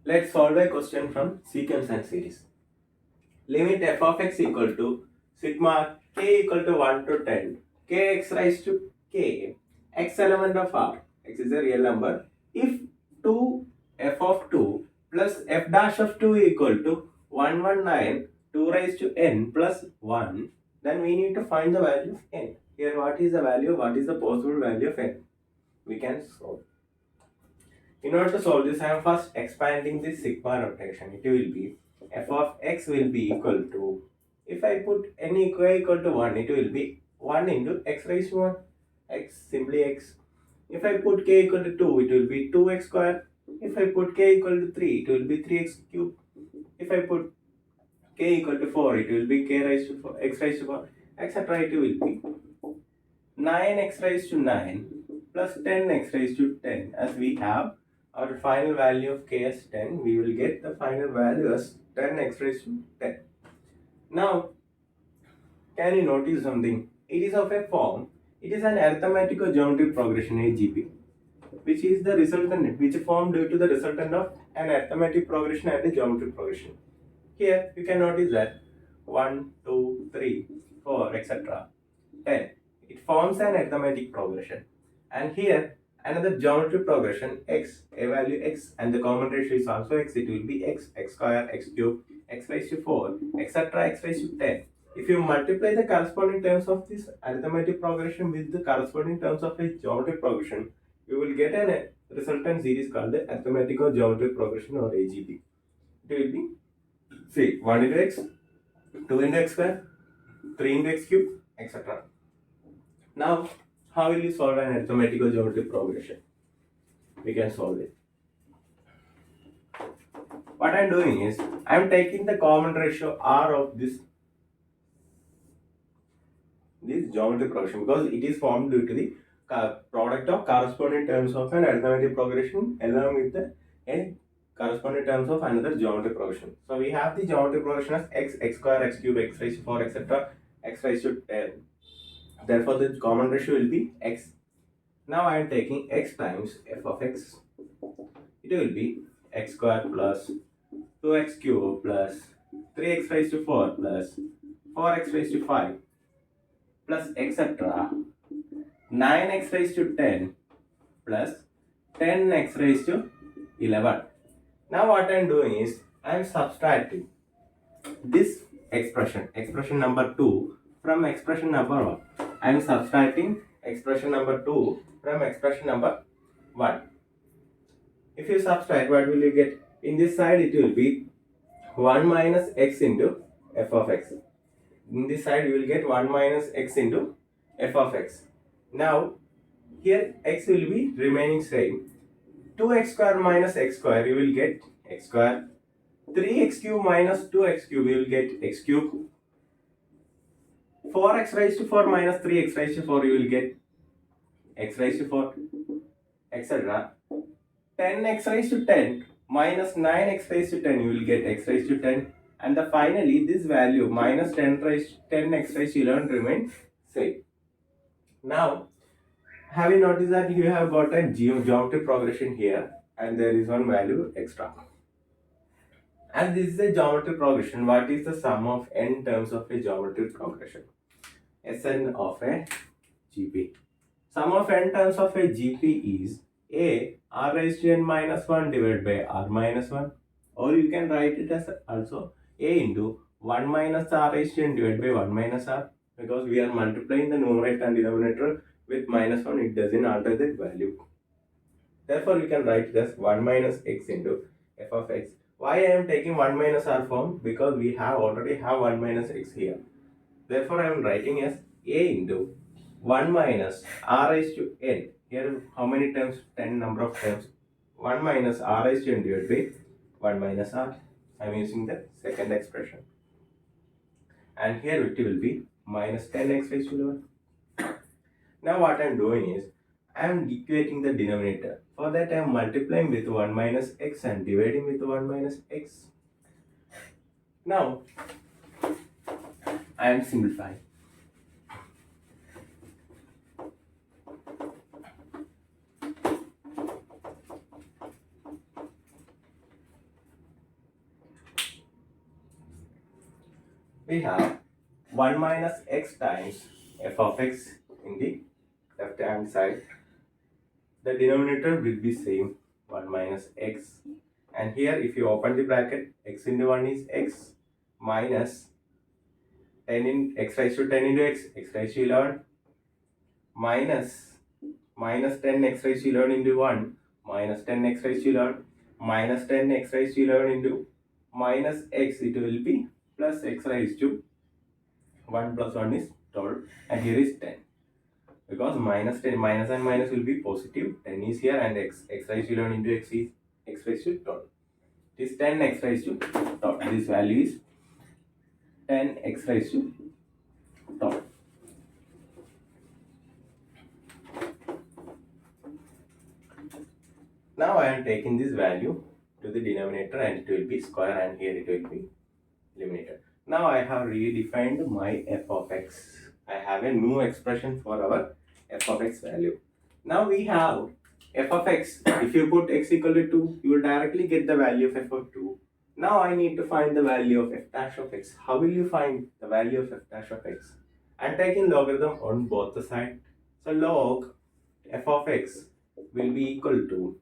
Let's solve a question from sequence and series. Limit f of x equal to sigma k equal to 1 to 10 kx raised to k x element of r. X is a real number. If 2 f of 2 plus f dash of 2 equal to 119 2 raised to n plus 1, then we need to find the value of n. Here what is the value, what is the possible value of n? We can solve. In order to solve this, I am first expanding this sigma notation. It will be f of x will be equal to, if I put n equal to 1, it will be 1 into x raised to 1, x, simply x. If I put k equal to 2, it will be 2x square. If I put k equal to 3, it will be 3x cube. If I put k equal to 4, it will be k raised to 4, x raised to 4, etc. It will be 9x raised to 9 plus 10x raised to 10. As we have our final value of k as 10, we will get the final value as 10x raised to 10. Now, can you notice something? It is of a form, it is an arithmetical geometric progression AGP, which is the resultant, which formed due to the resultant of an arithmetic progression and a geometric progression. Here, you can notice that 1, 2, 3, 4, etc. 10. It forms an arithmetic progression. And here, another geometric progression x, a value x, and the common ratio is also x. It will be x, x square, x cube, x raised to 4, etc. x raised to 10. If you multiply the corresponding terms of this arithmetic progression with the corresponding terms of a geometric progression, you will get a resultant series called the arithmetical geometric progression or AGP. It will be, see, 1 into x, 2 into x square, 3 into x cube, etc. Now, how will you solve an arithmetical geometric progression? We can solve it. What I am doing is, I am taking the common ratio r of this geometric progression because it is formed due to the product of corresponding terms of an arithmetic progression along with the corresponding terms of another geometric progression. So we have the geometric progression as x, x square, x cube, x raised to 4, etc. x raised to 10. Therefore, the common ratio will be x. Now I am taking x times f of x. It will be x square plus 2x cube plus 3x raised to 4 plus 4x raised to 5 plus etc. 9x raised to 10 plus 10x raised to 11. Now what I am doing is I am subtracting this expression number 2 from expression number 1. I am subtracting expression number 2 from expression number 1. If you subtract, what will you get? In this side it will be 1 minus x into f of x. In this side you will get 1 minus x into f of x. Now here x will be remaining same. 2x square minus x square, you will get x square. 3x cube minus 2x cube, you will get x cube. 4x raised to 4 minus 3x raised to 4, you will get x raised to 4, etc. 10x raised to 10 minus 9x raised to 10, you will get x raised to 10. And finally, this value minus 10x raised to 11 remains same. Now, have you noticed that you have got a geometric progression here and there is one value extra. And this is a geometric progression. What is the sum of n terms of a geometric progression? Sn of a GP. Sum of n terms of a GP is a r raised to n minus 1 divided by r minus 1, or you can write it as also a into 1 minus r raised to n divided by 1 minus r, because we are multiplying the numerator and denominator with minus 1, it doesn't alter the value. Therefore, we can write it as 1 minus x into f of x. Why I am taking 1 minus r form? Because we already have 1 minus x here. Therefore, I am writing as a into 1 minus r raised to n. Here, how many terms? 10 number of terms. 1 minus r raised to n divided by 1 minus r. I am using the second expression. And here it will be minus 10x raised to 11. Now what I am doing is, I am equating the denominator. For that, I am multiplying with 1 minus x and dividing with 1 minus x. Now, I am simplifying. we have 1 minus x times f of x in the left hand side. The denominator will be same, 1 minus x, and here if you open the bracket, x into 1 is x minus 10 in x raised to 10 into x raised to 11 minus 10 x raised to 11 into 1 minus 10 x raised to 11 minus 10 x raised to 11 into minus x, it will be plus x raised to 1 plus 1 is 12, and here is 10, because minus 10 minus and minus will be positive. 10 is here and x raised to 11 into x is x raised to 12. It is 10 x raised to 12. This value is 10 x raised to 12. Now I am taking this value to the denominator and it will be square, and here it will be eliminated. Now I have redefined my f of x. I have a new expression for our f of x value. Now we have f of x. If you put x equal to 2, you will directly get the value of f of 2. Now I need to find the value of f dash of x. How will you find the value of f dash of x? I am taking logarithm on both the sides. So log f of x will be equal to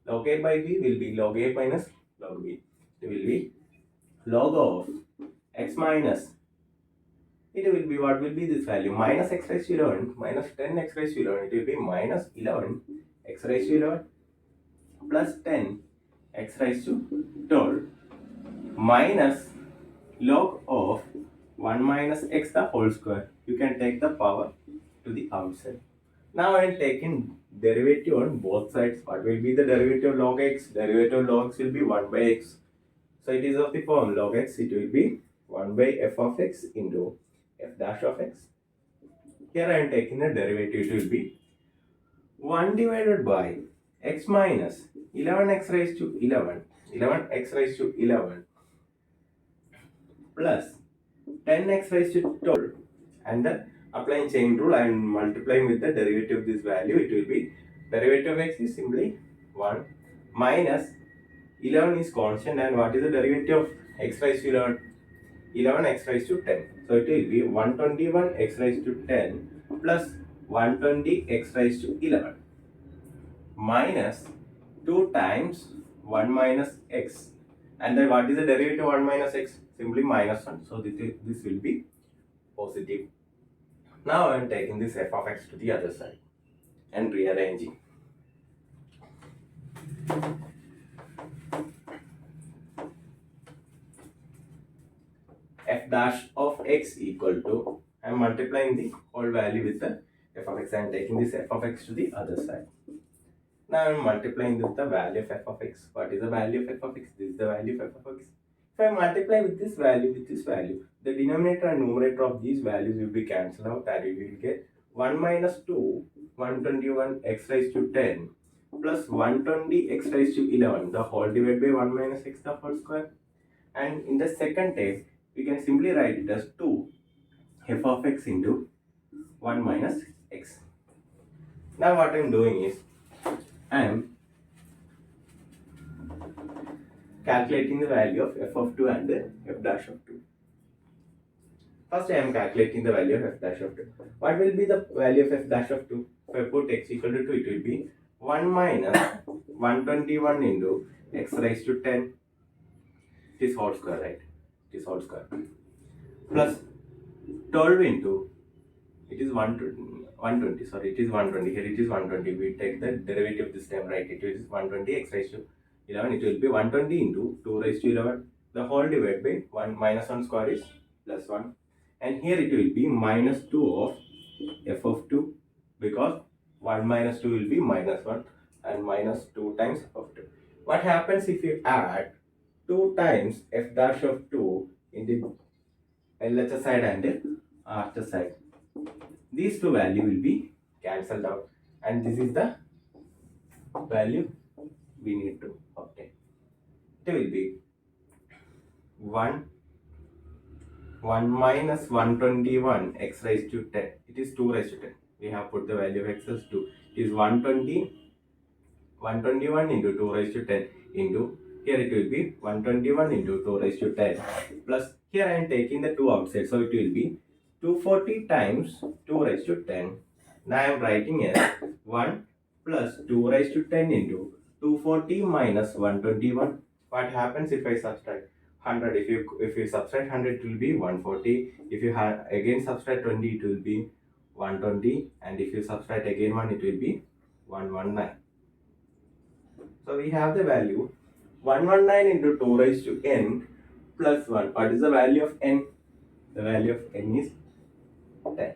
log a by b will be log a minus log b. It will be log of x minus, it will be, what will be this value, minus x raised to 11 minus 10 x raised to 11, it will be minus 11 x raised to 11 plus 10 x raised to 12 minus log of 1 minus x the whole square. You can take the power to the outside. Now I am taking derivative on both sides. What will be the derivative of log x? Derivative of log x will be 1 by x. So it is of the form log x, it will be 1 by f of x into f dash of x. Here I am taking the derivative, it will be 1 divided by x minus 11x raised to 11x raised to 11 plus 10x raised to 12, and then applying chain rule and multiplying with the derivative of this value, it will be derivative of x is simply 1 minus 11 is constant, and what is the derivative of x raised to 11? 11x raised to 10. So it will be 121x raised to 10 plus 120x raised to 11 minus 2 times 1 minus x. And then what is the derivative of 1 minus x? Simply minus 1. So this will be positive. Now I am taking this f of x to the other side and rearranging. F dash of x equal to, I am multiplying the whole value with the f of x. I am taking this f of x to the other side. Now I am multiplying with the value of f of x. What is the value of f of x? This is the value of f of x. If I multiply with this value, the denominator and numerator of these values will be cancelled out, and we will get 1 minus 2, 121 x raised to 10 plus 120 x raised to 11, the whole divided by 1 minus x the whole square. And in the second case, we can simply write it as 2 f of x into 1 minus x. Now what I am doing is, I am calculating the value of f of 2 and f dash of 2. First I am calculating the value of f dash of 2. What will be the value of f dash of 2? If I put x equal to 2, it will be 1 minus 121 into x raised to 10. It is whole square, right? It is whole square. Plus 12 into, it is 120, sorry, it is 120. Here it is 120. We take the derivative this time, right? It is 120 x raised to 11. It will be 120 into 2 raised to 11. The whole divided by 1 minus 1 square is plus 1. And here it will be minus 2 of f of 2, because 1 minus 2 will be minus 1, and minus 2 times f of 2. What happens if you add 2 times f dash of 2 in the LHS side and RHS side? These two values will be cancelled out, and this is the value we need to obtain. It will be 1 minus 121 x raised to 10. It is 2 raised to 10. We have put the value of x as 2. It is 121 into 2 raised to 10 into, here it will be 121 into 2 raised to 10 plus Here I am taking the 2 outside, so it will be 240 times 2 raised to 10. Now I am writing as 1 plus 2 raised to 10 into 240 minus 121. What happens if I subtract 100? If you subtract 100, it will be 140. If you again subtract 20, it will be 120. And if you subtract again 1, it will be 119. So we have the value 119 into 2 raised to n plus 1. What is the value of n? The value of n is 10.